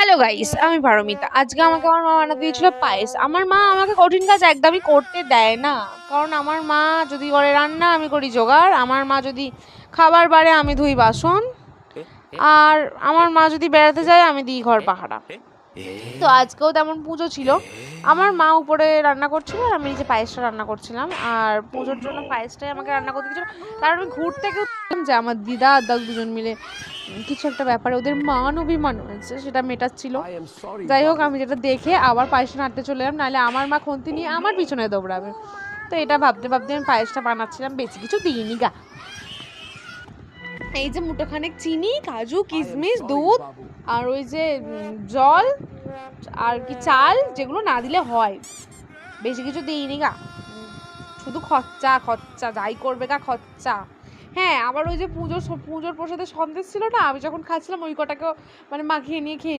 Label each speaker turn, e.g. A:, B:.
A: Hello guys, আমি পারমিতা। আজকে আমাকে আমার মা বানাতে দিয়েছিল পায়েস। আমার মা আমাকে কঠিন কাজ একদমই করতে দেয় না, কারণ আমার মা যদি করে রান্না আমি করি জোগাড়, আমার মা যদি খাবার বাড়ে আমি ধুই বাসন, আর আমার মা যদি বেড়াতে যায় আমি দিই ঘর পাহারা। তো আজকেও তেমন পুজো ছিল, আমার মা উপরে রান্না করছিল আর আমি নিজে পায়েসটা রান্না করছিলাম। আর পুজোর জন্য পায়েসটাই আমাকে রান্না করতে দিয়েছিল। তার আমি ঘুরতে গেলাম যে আমার দিদা আর দাদু দুজন মিলে কিছু একটা ব্যাপারে ওদের মান অভিমান হয়েছে, সেটা মেটাচ্ছিল। যাই হোক, আমি যেটা দেখে আবার পায়েসটা নাড়তে চলে এলাম, নাহলে আমার মা খুন্তি নিয়ে আমার পিছনে দৌড়াবে। তো এটা ভাবতে ভাবতে আমি পায়েসটা বানাচ্ছিলাম, বেশি কিছু দিইনি গা। এই যে মুঠোখানেক চিনি, কাজু, কিশমিশ, দুধ আর ওই যে জল আর কি চাল, যেগুলো না দিলে হয়। বেশি কিছু দিইনি গা, শুধু খরচা খরচা, যাই করবে গা খরচা। হ্যাঁ, আবার ওই যে পুজোর প্রসাদের সন্দেশ ছিল না, আমি যখন খাচ্ছিলাম ওই কটাকেও মানে মাখিয়ে নিয়ে খেয়ে